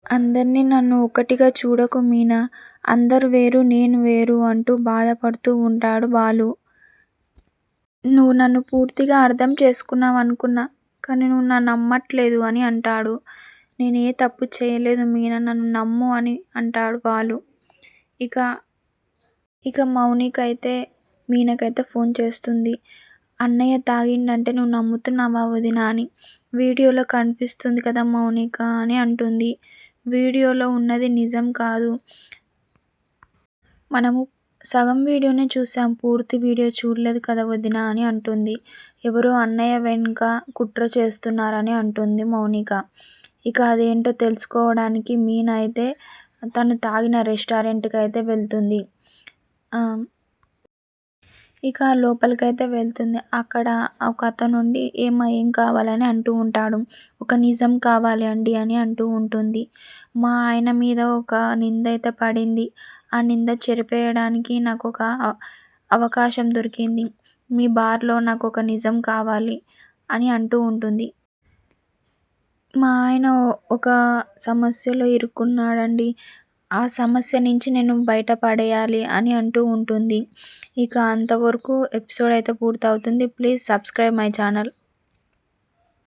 అందరిని నన్ను ఒకటిగా చూడకు మీనా. అందరూ వేరు నేను వేరు అంటూ బాధపడుతూ ఉంటాడు బాలు. నువ్వు నన్ను పూర్తిగా అర్థం చేసుకున్నావనుకున్నా. కానీ నువ్వు నన్ను నమ్మట్లేదు అని అంటాడు. నేనే తప్పు చేయలేదు మీనా నన్ను నమ్ము అని అంటాడు బాలు. ఇక ఇక మౌనికైతే మీనాకైతే ఫోన్ చేస్తుంది. అన్నయ్య తాగిండంటే నువ్వు నమ్ముతున్నావా వదినా అని. వీడియోలో కనిపిస్తుంది కదా మౌనిక అని అంటుంది. వీడియోలో ఉన్నది నిజం కాదు. మనము సగం వీడియోనే చూసాం. పూర్తి వీడియో చూడలేదు కదా వదినా అని అంటుంది. ఎవరో అన్నయ్య వెనుక కుట్ర చేస్తున్నారని అంటుంది మౌనిక. ఇక అదేంటో తెలుసుకోవడానికి మీనా అయితే తను తాగిన రెస్టారెంట్‌కైతే వెళ్తుంది. ఇక లోపలికైతే వెళ్తుంది. అక్కడ ఒకతనుండి ఏం కావాలని అంటూ ఉంటాడు. ఒక నిజం కావాలి అండి అని అంటూ ఉంటుంది. మా ఆయన మీద ఒక నిందైతే పడింది. ఆ నింద చెరిపేయడానికి నాకొక అవకాశం దొరికింది. మీ బార్‌లో నాకొక నిజం కావాలి అని అంటూ ఉంటుంది. మా ఆయన ఒక సమస్యలో ఇరుక్కున్నాడండి. ఆ సమస్య నుంచి నేను బయట పడేయాలి అని అంటూ ఉంటుంది. ఇక అంతవరకు ఎపిసోడ్ అయితే పూర్తవుతుంది. Please subscribe my channel.